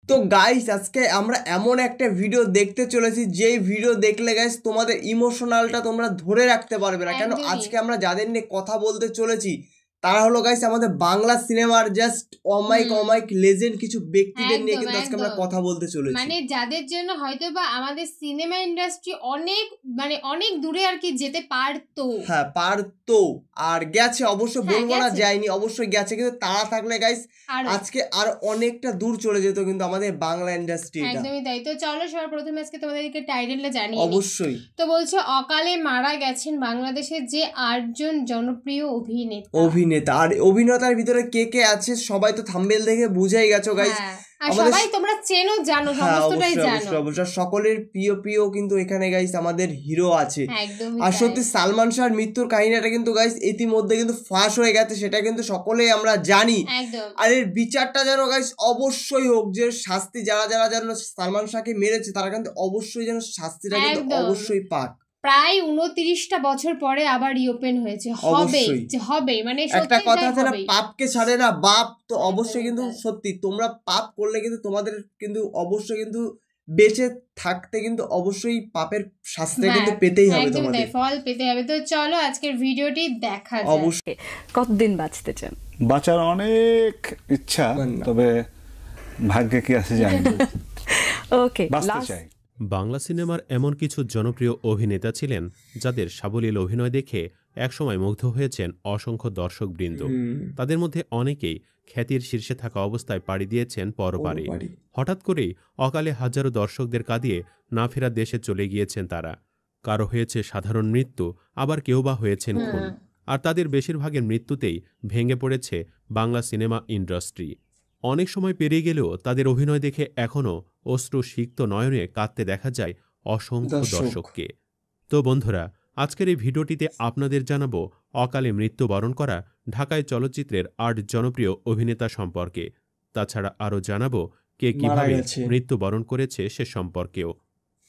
তো গাইস আজকে আমরা এমন একটা ভিডিও দেখতে চলেছি যেই ভিডিও দেখলে গাইস তোমাদের ইমোশনালটা তোমরা ধরে রাখতে পারবে না। কেন আজকে আমরা যাদের নিয়ে কথা বলতে চলেছি তারা হলো গাইস আমাদের বাংলা সিনেমার জাস্ট অমাইক লেজেন্ড কিছু ব্যক্তিদের নিয়ে কিন্তু আজকে আমরা কথা বলতে চলেছি। মানে যাদের জন্য হয়তো বা আমাদের সিনেমা ইন্ডাস্ট্রি অনেক দূরে আর কি যেতে পারতো। হ্যাঁ পারতো, আর গেছে, অবশ্য বলবো না যায়নি, অবশ্যই গেছে, কিন্তু তারা থাকলে গাইস আজকে আর অনেকটা দূর চলে যেত কিন্তু আমাদের বাংলা ইন্ডাস্ট্রিটা। একদমই তাই। তো চলো সবার প্রথমে আজকে তোমাদেরকে টাইটেলটা জানিয়ে দিই। অবশ্যই। তো বলছে অকালে মারা গেছেন বাংলাদেশের যে 8 জন জনপ্রিয় অভিনেতা। আর অভিনেতার ভিতরে কে কে আছে সবাই তো থাম্বনেল দেখে বুঝেই গেছো গাইস। আর সবাই তোমরা চেনো, জানো, সমস্তটাই জানো। অবশ্যই সকলের প্রিয় কিন্তু এখানে গাইস আমাদের হিরো আছে। আর সত্যি সালমান শাহর মৃত্যুর কাহিনীটা কিন্তু গাইস ইতিমধ্যে কিন্তু ফাঁস হয়ে গেছে, সেটা কিন্তু সকলেই আমরা জানি। আর এর বিচারটা যেন গাইস অবশ্যই হোক, যে শাস্তি যারা যেন সালমান শাহকে মেরেছে তারা কিন্তু অবশ্যই যেন শাস্তিটা কিন্তু অবশ্যই পাক। প্রায় 29টা বছর পরে আবার রিওপেন হয়েছে, হবে মানে একটা কথা আছে না, পাপকে ছাড়ে না বাপ। তো অবশ্যই কিন্তু সত্যি তোমরা পাপ করলে কিন্তু তোমাদের কিন্তু অবশ্যই কিন্তু বেঁচে থাকতে কিন্তু অবশ্যই পাপের শাস্তি কিন্তু পেতেই হবে, তোমাদের ফল পেতে হবে। তো চলো আজকের ভিডিওটি দেখা যাক। অবশ্যই। কতদিন বাঁচতে চান? বাঁচার অনেক ইচ্ছা, তবে ভাগ্যে কি আছে জানি না। ওকে, বাঁচতে চাই। বাংলা সিনেমার এমন কিছু জনপ্রিয় অভিনেতা ছিলেন যাদের সাবলীল অভিনয় দেখে একসময় মুগ্ধ হয়েছেন অসংখ্য দর্শকবৃন্দ। তাদের মধ্যে অনেকেই খ্যাতির শীর্ষে থাকা অবস্থায় পাড়ি দিয়েছেন পরপারে। হঠাৎ করেই অকালে হাজারো দর্শকদের কাঁদিয়ে না ফেরা দেশে চলে গিয়েছেন তারা। কারো হয়েছে সাধারণ মৃত্যু, আবার কেউ বা হয়েছেন খুন। আর তাদের বেশিরভাগের মৃত্যুতেই ভেঙে পড়েছে বাংলা সিনেমা ইন্ডাস্ট্রি। অনেক সময় পেরিয়ে গেলেও তাদের অভিনয় দেখে এখনও অশ্রু সিক্ত নয়নে কাঁদতে দেখা যায় অসংখ্য দর্শককে। তো বন্ধুরা, আজকের এই ভিডিওটিতে আপনাদের জানাবো অকালে মৃত্যুবরণ করা ঢাকায় চলচ্চিত্রের 8 জনপ্রিয় অভিনেতা সম্পর্কে। তাছাড়া আরও জানাবো কে কিভাবে মৃত্যুবরণ করেছে সে সম্পর্কেও।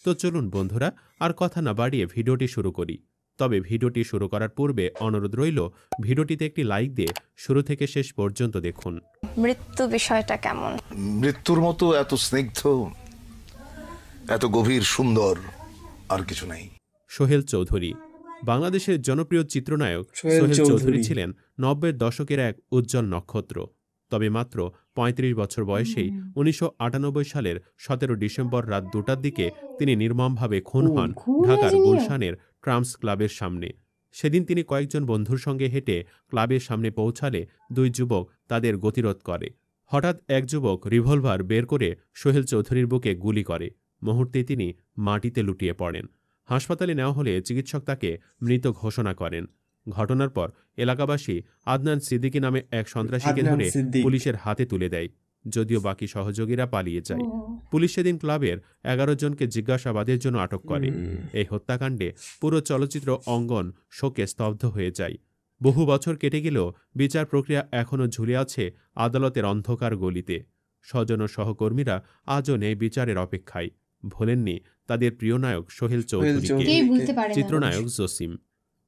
তো চলুন বন্ধুরা, আর কথা না বাড়িয়ে ভিডিওটি শুরু করি। তবে ভিডিওটি শুরু করার পূর্বে অনুরোধ রইল ভিডিওটিতে একটি লাইক দিয়ে শুরু থেকে শেষ পর্যন্ত দেখুন। মৃত্যু বিষয়টা কেমন? মৃত্যুর মতো এত স্নিগ্ধ, এত গভীর, সুন্দর আর কিছু নাই। সোহেল চৌধুরী। বাংলাদেশের জনপ্রিয় চিত্রনায়ক সোহেল চৌধুরী ছিলেন 90-এর দশকের এক উজ্জ্বল নক্ষত্র। তবে মাত্র 35 বছর বয়সেই 1998 সালের 17 ডিসেম্বর রাত 2টার দিকে তিনি নির্মমভাবে খুন হন ঢাকার গুলশানের ট্রাম্পস ক্লাবের সামনে। সেদিন তিনি কয়েকজন বন্ধুর সঙ্গে হেঁটে ক্লাবের সামনে পৌঁছালে 2 যুবক তাদের গতিরোধ করে। হঠাৎ এক যুবক রিভলভার বের করে সোহেল চৌধুরীর বুকে গুলি করে। মুহূর্তে তিনি মাটিতে লুটিয়ে পড়েন। হাসপাতালে নেওয়া হলে চিকিৎসক তাকে মৃত ঘোষণা করেন। ঘটনার পর এলাকাবাসী আদনান সিদ্দিকী নামে এক সন্ত্রাসীকে ধরে পুলিশের হাতে তুলে দেয়, যদিও বাকি সহযোগীরা পালিয়ে যায়। পুলিশ সেদিন ক্লাবের 11 জনকে জিজ্ঞাসাবাদের জন্য আটক করে। এই হত্যাকাণ্ডে পুরো চলচ্চিত্র অঙ্গন শোকে স্তব্ধ হয়ে যায়। বহু বছর কেটে গেলেও বিচার প্রক্রিয়া এখনও ঝুলে আছে আদালতের অন্ধকার গলিতে। স্বজন ও সহকর্মীরা আজও নেই বিচারের অপেক্ষায়। ভোলেননি তাদের প্রিয় নায়ক সোহেল চৌধুরীকে, চিত্রনায়ক জসিম।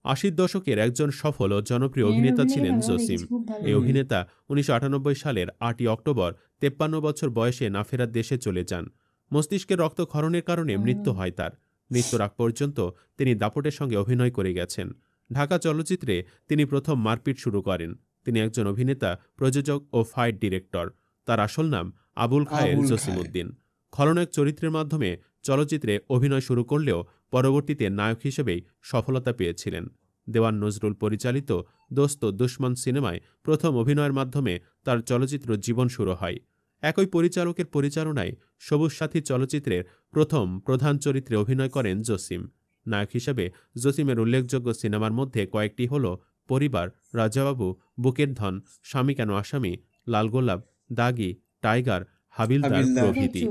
80 দশকের একজন সফল ও জনপ্রিয় অভিনেতা ছিলেন জসিম। এই অভিনেতা 1998 সালের 8ই অক্টোবর 53 বছর বয়সে না ফেরার দেশে চলে যান। মস্তিষ্কের রক্তক্ষরণের কারণে মৃত্যু হয় তার। মৃত্যুর আগ পর্যন্ত তিনি দাপটের সঙ্গে অভিনয় করে গেছেন। ঢাকা চলচ্চিত্রে তিনি প্রথম মারপিট শুরু করেন। তিনি একজন অভিনেতা, প্রযোজক ও ফাইট ডিরেক্টর। তার আসল নাম আবুল খায়ের জসিমউদ্দিন। খলনায়ক চরিত্রের মাধ্যমে চলচ্চিত্রে অভিনয় শুরু করলেও পরবর্তীতে নায়ক হিসেবেই সফলতা পেয়েছিলেন। দেওয়ান নজরুল পরিচালিত দোস্ত দুশমন সিনেমায় প্রথম অভিনয়ের মাধ্যমে তার চলচ্চিত্র জীবন শুরু হয়। একই পরিচালকের পরিচালনায় সবুজ সাথী চলচ্চিত্রের প্রথম প্রধান চরিত্রে অভিনয় করেন জসিম। নায়ক হিসেবে জসিমের উল্লেখযোগ্য সিনেমার মধ্যে কয়েকটি হল পরিবার, রাজাবাবু, বুকের ধন, স্বামী কেন আসামি, লাল গোলাপ, দাগি, টাইগার, হাবিলদার প্রভৃতি।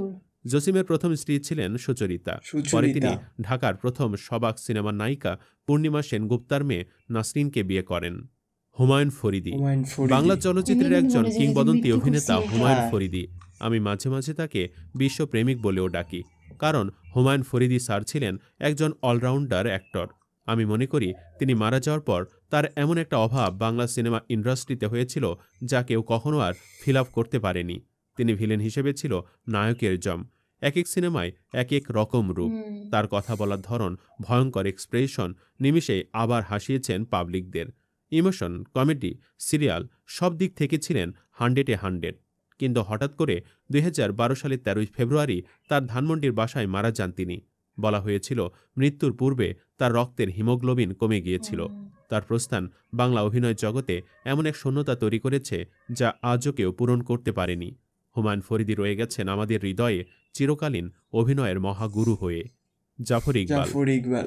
জসিমের প্রথম স্ত্রী ছিলেন সুচরিতা। পরে তিনি ঢাকার প্রথম সবাক সিনেমার নায়িকা পূর্ণিমা সেনগুপ্তার মেয়ে নাসরিনকে বিয়ে করেন। হুমায়ুন ফরিদি। বাংলা চলচ্চিত্রের একজন কিংবদন্তি অভিনেতা হুমায়ুন ফরিদি। আমি মাঝে মাঝে তাকে বিশ্বপ্রেমিক বলেও ডাকি, কারণ হুমায়ুন ফরিদি স্যার ছিলেন একজন অলরাউন্ডার অ্যাক্টর। আমি মনে করি তিনি মারা যাওয়ার পর তার এমন একটা অভাব বাংলা সিনেমা ইন্ডাস্ট্রিতে হয়েছিল যা কেউ কখনো আর ফিল আপ করতে পারেনি। তিনি ভিলেন হিসেবে ছিল নায়কের জম। এক এক সিনেমায় এক এক রকম রূপ, তার কথা বলার ধরন, ভয়ঙ্কর এক্সপ্রেশন নিমিষেই আবার হাসিয়েছেন পাবলিকদের। ইমোশন, কমেডি, সিরিয়াল সব দিক থেকে ছিলেন 100-এ 100। কিন্তু হঠাৎ করে 2012 সালের 13 ফেব্রুয়ারি তার ধানমন্ডির বাসায় মারা যান তিনি। বলা হয়েছিল মৃত্যুর পূর্বে তার রক্তের হিমোগ্লোবিন কমে গিয়েছিল। তার প্রস্থান বাংলা অভিনয় জগতে এমন এক শূন্যতা তৈরি করেছে যা আজও কেউ পূরণ করতে পারেনি। হুমায়ুন ফরিদি রয়ে গেছেন আমাদের হৃদয়ে চিরকালীন অভিনয়ের মহাগুরু হয়ে। জাফর ইকবাল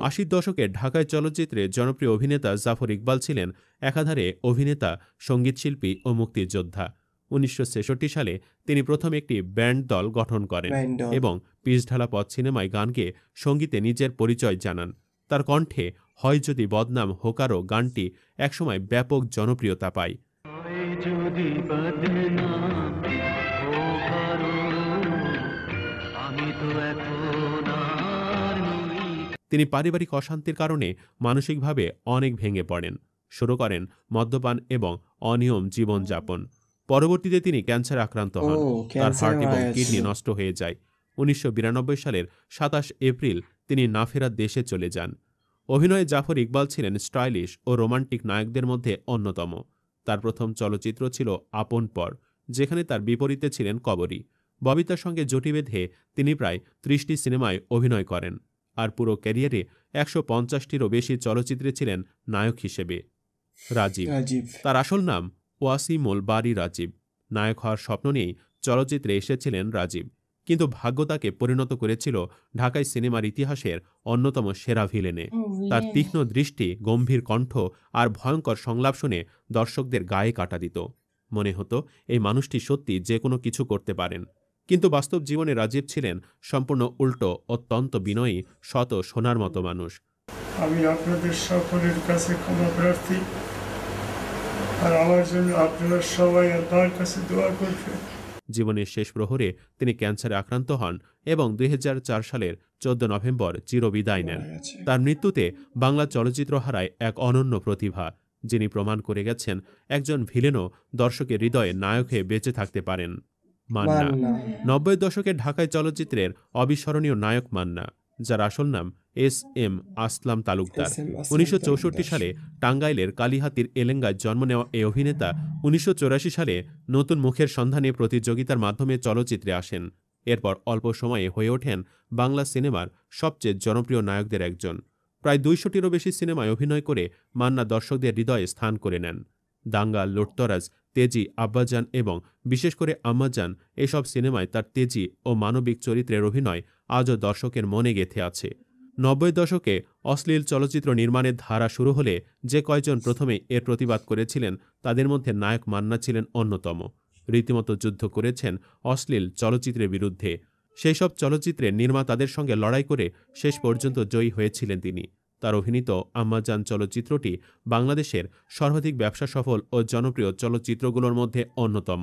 80 দশকের ঢাকায় চলচ্চিত্রে জনপ্রিয় অভিনেতা জাফর ইকবাল ছিলেন একাধারে অভিনেতা, সঙ্গীতশিল্পী ও মুক্তিযোদ্ধা। 1966 সালে তিনি প্রথম একটি ব্যান্ড দল গঠন করেন এবং পিচঢালা পথ সিনেমায় গান গেয়ে সঙ্গীতে নিজের পরিচয় জানান। তার কণ্ঠে হয় যদি বদনাম হোকারো গানটি একসময় ব্যাপক জনপ্রিয়তা পায়। তিনি পারিবারিক অশান্তির কারণে মানসিকভাবে অনেক ভেঙে পড়েন, শুরু করেন মদ্যপান এবং অনিয়ম জীবনযাপন। পরবর্তীতে তিনি ক্যান্সারে আক্রান্ত হন, তার হার্ট এবং কিডনি নষ্ট হয়ে যায়। 1992 সালের 27 এপ্রিল তিনি না ফেরার দেশে চলে যান। অভিনয়ে জাফর ইকবাল ছিলেন স্টাইলিশ ও রোমান্টিক নায়কদের মধ্যে অন্যতম। তার প্রথম চলচ্চিত্র ছিল আপন পর, যেখানে তার বিপরীতে ছিলেন কবরী। ববিতার সঙ্গে জুটি বেঁধে তিনি প্রায় 30টি সিনেমায় অভিনয় করেন, আর পুরো ক্যারিয়ারে 150টিরও বেশি চলচ্চিত্রে ছিলেন নায়ক হিসেবে। রাজীব, তার আসল নাম ওয়াসিমুল বারী রাজীব। নায়ক হওয়ার স্বপ্ন নিয়েই চলচ্চিত্রে এসেছিলেন রাজীব, কিন্তু ভাগ্য তাকে পরিণত করেছিল ঢাকাই সিনেমার ইতিহাসের অন্যতম সেরা ভিলেনে। তার তীক্ষ্ণ দৃষ্টি, গম্ভীর কণ্ঠ আর ভয়ঙ্কর সংলাপ শুনে দর্শকদের গায়ে কাটা দিত। মনে হতো এই মানুষটি সত্যি যে কোনো কিছু করতে পারেন। কিন্তু বাস্তব জীবনে রাজীব ছিলেন সম্পূর্ণ উল্টো, অত্যন্ত বিনয়ী, শত সোনার মতো মানুষ। আমি আপনাদের সকলের কাছে ক্ষমা প্রার্থী, আর আমার জন্য আপনারা সবাই আল্লাহর কাছে দোয়া করবেন। জীবনের শেষ প্রহরে তিনি ক্যান্সারে আক্রান্ত হন এবং 2004 সালের 14 নভেম্বর চিরবিদায় নেন। তার মৃত্যুতে বাংলা চলচ্চিত্র হারায় এক অনন্য প্রতিভা, যিনি প্রমাণ করে গেছেন একজন ভিলেনও দর্শকের হৃদয়ে নায়ক হয়ে বেঁচে থাকতে পারেন। মান্না, 90 দশকের ঢাকায় চলচ্চিত্রের অবিস্মরণীয় নায়ক মান্না, যার আসল নাম SM আসলাম তালুকদার। 1964 সালে টাঙ্গাইলের কালিহাতির এলেঙ্গায় জন্ম নেওয়া এই অভিনেতা 1984 সালে নতুন মুখের সন্ধানে প্রতিযোগিতার মাধ্যমে চলচ্চিত্রে আসেন। এরপর অল্প সময়ে হয়ে ওঠেন বাংলা সিনেমার সবচেয়ে জনপ্রিয় নায়কদের একজন। প্রায় 200টিরও বেশি সিনেমায় অভিনয় করে মান্না দর্শকদের হৃদয়ে স্থান করে নেন। দাঙ্গা, লুটতরাজ, তেজি, আব্বাজান এবং বিশেষ করে আম্মাজান এসব সিনেমায় তার তেজি ও মানবিক চরিত্রের অভিনয় আজও দর্শকের মনে গেঁথে আছে। 90 দশকে অশ্লীল চলচ্চিত্র নির্মাণের ধারা শুরু হলে যে কয়জন প্রথমে এর প্রতিবাদ করেছিলেন তাদের মধ্যে নায়ক মান্না ছিলেন অন্যতম। রীতিমতো যুদ্ধ করেছেন অশ্লীল চলচ্চিত্রের বিরুদ্ধে। সেই সব চলচ্চিত্রের নির্মাতাদের সঙ্গে লড়াই করে শেষ পর্যন্ত জয়ী হয়েছিলেন তিনি। তার অভিনীত আম্মাজান চলচ্চিত্রটি বাংলাদেশের সর্বাধিক ব্যবসা সফল ও জনপ্রিয় চলচ্চিত্রগুলোর মধ্যে অন্যতম।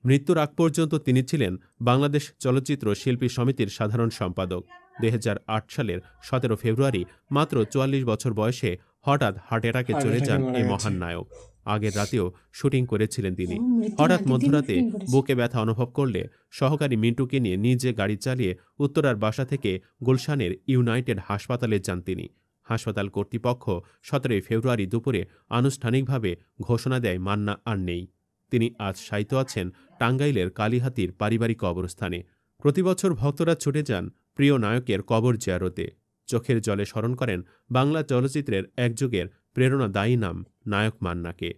মৃত্যুর আগ পর্যন্ত তিনি ছিলেন বাংলাদেশ চলচ্চিত্র শিল্পী সমিতির সাধারণ সম্পাদক। 2008 সালের 17 ফেব্রুয়ারি মাত্র 44 বছর বয়সে হঠাৎ হার্ট অ্যাটাকে চলে যান এই মহান নায়ক। আগের রাতেও শুটিং করেছিলেন তিনি। হঠাৎ মধ্যরাতে বুকে ব্যথা অনুভব করলে সহকারী মিন্টুকে নিয়ে নিজে গাড়ি চালিয়ে উত্তরার বাসা থেকে গুলশানের ইউনাইটেড হাসপাতালে যান তিনি। হাসপাতাল কর্তৃপক্ষ 17 ফেব্রুয়ারি দুপুরে আনুষ্ঠানিকভাবে ঘোষণা দেয় মান্না আর নেই। তিনি আজ শায়িত আছেন টাঙ্গাইলের কালিহাতির পারিবারিক কবরস্থানে। প্রতিবছর ভক্তরা ছুটে যান প্রিয় নায়কের কবর জিয়ারতে। চোখের জলে স্মরণ করেন বাংলা চলচ্চিত্রের এক যুগের প্রেরণাদায়ী নাম নায়ক মান্নাকে।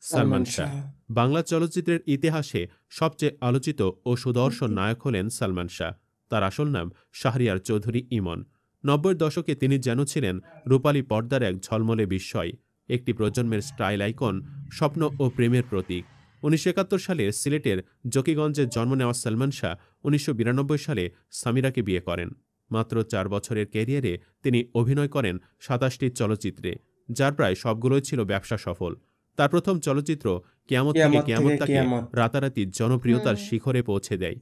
সালমান শাহ, বাংলা চলচ্চিত্রের ইতিহাসে সবচেয়ে আলোচিত ও সুদর্শন নায়ক হলেন সালমান শাহ। তার আসল নাম শাহরিয়ার চৌধুরী ইমন। 90 দশকে তিনি যেন ছিলেন রূপালী পর্দার এক ঝলমলে বিস্ময়, একটি প্রজন্মের স্টাইল আইকন, স্বপ্ন ও প্রেমের প্রতীক। 1971 সালে সিলেটের জকিগঞ্জে জন্ম নেওয়া সালমান শাহ 1992 সালে সামিরাকে বিয়ে করেন। মাত্র 4 বছরের ক্যারিয়ারে তিনি অভিনয় করেন 27টি চলচ্চিত্রে, যার প্রায় সবগুলোই ছিল ব্যবসা সফল। তার প্রথম চলচ্চিত্র কিয়ামত থেকে কিয়ামত তাকে রাতারাতি জনপ্রিয়তার শিখরে পৌঁছে দেয়।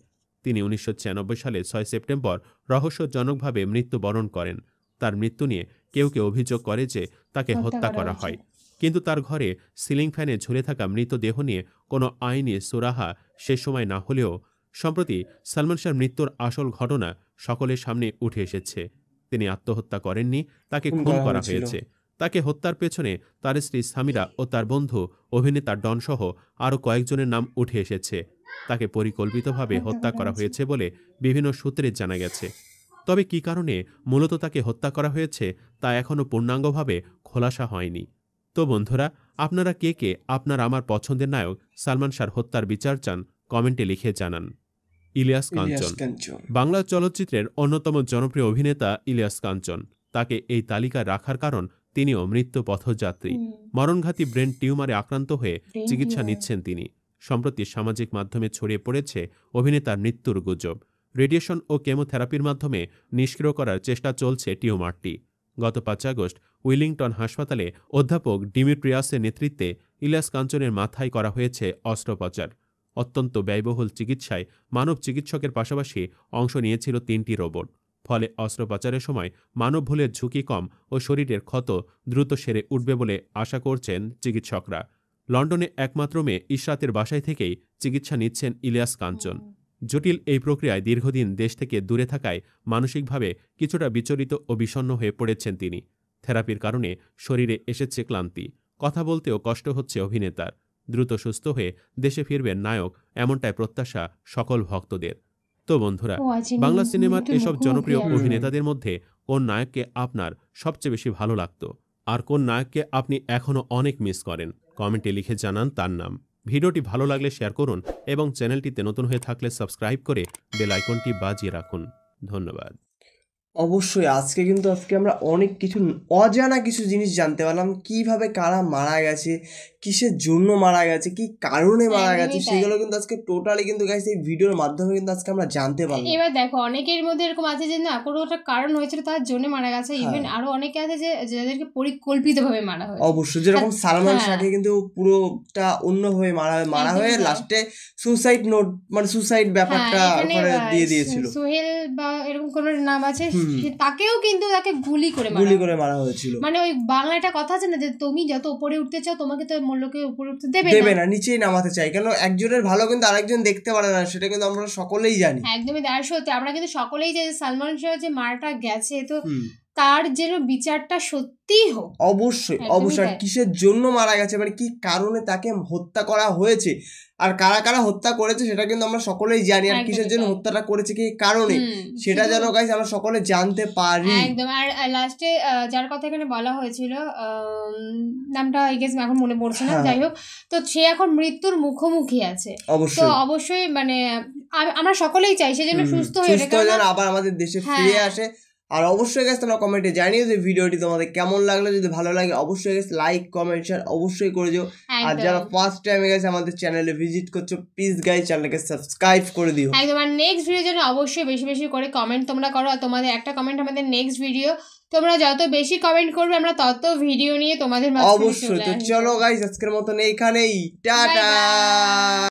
তিনি 1996 সালে 6 সেপ্টেম্বর রহস্যজনকভাবে মৃত্যুবরণ করেন। তার মৃত্যু নিয়ে কেউ কেউ অভিযোগ করে যে তাকে হত্যা করা হয়, কিন্তু তার ঘরে সিলিং ফ্যানে ঝুলে থাকা মৃতদেহ নিয়ে কোনো আইনি সুরাহা সে সময় না হলেও সম্প্রতি সালমান শাহর মৃত্যুর আসল ঘটনা সকলের সামনে উঠে এসেছে। তিনি আত্মহত্যা করেননি, তাকে খুন করা হয়েছে। তাকে হত্যার পেছনে তার স্ত্রী সামিরা ও তার বন্ধু অভিনেতা ডন সহ আরও কয়েকজনের নাম উঠে এসেছে। তাকে পরিকল্পিতভাবে হত্যা করা হয়েছে বলে বিভিন্ন সূত্রে জানা গেছে। তবে কী কারণে মূলত তাকে হত্যা করা হয়েছে তা এখনও পূর্ণাঙ্গভাবে খোলাসা হয়নি। তো বন্ধুরা, আপনারা কে কে আপনার আমার পছন্দের নায়ক সালমান শাহর হত্যার বিচার চান কমেন্টে লিখে জানান। ইলিয়াস কাঞ্চন বাংলা চলচ্চিত্রের অন্যতম জনপ্রিয় অভিনেতা ইলিয়াস কাঞ্চন। তাকে এই তালিকায় রাখার কারণ তিনিও মৃত্যু পথযাত্রী। মরণঘাতী ব্রেন টিউমারে আক্রান্ত হয়ে চিকিৎসা নিচ্ছেন তিনি। সম্প্রতি সামাজিক মাধ্যমে ছড়িয়ে পড়েছে অভিনেতার মৃত্যুর গুজব। রেডিয়েশন ও কেমোথেরাপির মাধ্যমে নিষ্ক্রিয় করার চেষ্টা চলছে টিউমারটি। গত 5 আগস্ট উইলিংটন হাসপাতালে অধ্যাপক ডিমিট্রিয়াসের নেতৃত্বে ইলিয়াস কাঞ্চনের মাথায় করা হয়েছে অস্ত্রোপচার। অত্যন্ত ব্যয়বহুল চিকিৎসায় মানব চিকিৎসকের পাশাপাশি অংশ নিয়েছিল 3টি রোবট। ফলে অস্ত্রোপচারের সময় মানব ভুলের ঝুঁকি কম ও শরীরের ক্ষত দ্রুত সেরে উঠবে বলে আশা করছেন চিকিৎসকরা। লন্ডনে একমাত্র মেয়ে ইশরাতের বাসায় থেকেই চিকিৎসা নিচ্ছেন ইলিয়াস কাঞ্চন। জটিল এই প্রক্রিয়ায় দীর্ঘদিন দেশ থেকে দূরে থাকায় মানসিকভাবে কিছুটা বিচলিত ও বিষণ্ণ হয়ে পড়েছেন তিনি। থেরাপির কারণে শরীরে এসেছে ক্লান্তি, কথা বলতেও কষ্ট হচ্ছে অভিনেতার। দ্রুত সুস্থ হয়ে দেশে ফিরবেন নায়ক, এমনটাই প্রত্যাশা সকল ভক্তদের। তো বন্ধুরা, বাংলা সিনেমার এসব জনপ্রিয় অভিনেতাদের মধ্যে কোন নায়ককে আপনার সবচেয়ে বেশি ভালো লাগতো, আর কোন নায়ককে আপনি এখনও অনেক মিস করেন, কমেন্টে লিখে জানান তার নাম। ভিডিওটি ভালো লাগলে শেয়ার করুন এবং চ্যানেলটিতে নতুন হয়ে থাকলে সাবস্ক্রাইব করে বেল আইকনটি বাজিয়ে রাখুন। ধন্যবাদ। অবশ্যই আজকে আমরা অনেক কিছু অজানা কিছু জিনিস জানতে পারলাম। কিভাবে কারা মারা গেছে, কিসের জন্য মারা গেছে, কি কারণে মারা গেছে, সেগুলো কিন্তু আজকে টোটালি কিন্তু গাইস এই ভিডিওর মাধ্যমে কিন্তু আজকে আমরা জানতে পারলাম। এবার দেখো, অনেকের মধ্যে এরকম আছে যে না কোনো একটা কারণ হয়েছিল তার জন্য মারা গেছে, ইভেন আরো অনেকে আছে যে যাদেরকে পরিকল্পিতভাবে মারা হয়েছে। অবশ্যই, যেরকম সালমান শাহকে কিন্তু পুরোটা অন্যভাবে মারা হয়ে লাস্টে সুসাইড নোট, মানে সুসাইড ব্যাপারটা করে দিয়ে দিয়েছিল। সোহেল বা এরকম কোন নাম আছে, তাকেও কিন্তু তাকে গুলি করে মারা হয়েছিল। মানে ওই বাংলাটা কথা আছে না যে তুমি যত উপরে উঠতে চাও তোমাকে তো লোকে উপরে উঠতে দেবে না, নিচেই নামাতে চাই। কেন একজনের ভালো কিন্তু আরেকজন দেখতে পারে না, সেটা কিন্তু আমরা সকলেই জানি। একদমই সত্যি, আমরা কিন্তু সকলেই জানি সালমান শাহ যে মারাটা গেছে, তো তার যেন বিচারটা সত্যিই হোক। অবশ্যই অবশ্যই। কিসের জন্য মারা গেছে, মানে কি কারণে তাকে হত্যা করা হয়েছে, আর কারা কারা হত্যা করেছে সেটা কিন্তু আমরা সকলেই জানি। আর কিসের জন্য হত্যাটা করেছে, কি কারণে, সেটা যেন গাইস আমরা সকলে জানতে পারি। একদম। আর লাস্টে যার কথা এখানে বলা হয়েছিল, নামটা আই গেস এখন মনে পড়ছে না, যাই হোক, তো সে এখন মৃত্যুর মুখোমুখি আছে। তো অবশ্যই মানে আমরা সকলেই চাই সে যেন সুস্থ হয়ে আবার আমাদের দেশে ফিরে আসে। আর অবশ্যই গাইস তোমরা কমেন্টে জানিও যে ভিডিওটি তোমাদের কেমন লাগলো। যদি ভালো লাগে অবশ্যই গাইস লাইক, কমেন্ট, শেয়ার অবশ্যই করে দিও। আর যারা ফার্স্ট টাইম গাইস আমাদের চ্যানেলে ভিজিট করছো, প্লিজ গাইস চ্যানেলকে সাবস্ক্রাইব করে দিও একদম। আর নেক্সট ভিডিওর জন্য অবশ্যই বেশি বেশি করে কমেন্ট তোমরা করো। আর তোমাদের একটা কমেন্ট আমাদের নেক্সট ভিডিও, তোমরা যত বেশি কমেন্ট করবে আমরা তত ভিডিও নিয়ে তোমাদের মাঝে অবশ্যই। তো চলো গাইস আজকের মতন এইখানেই, টাটা।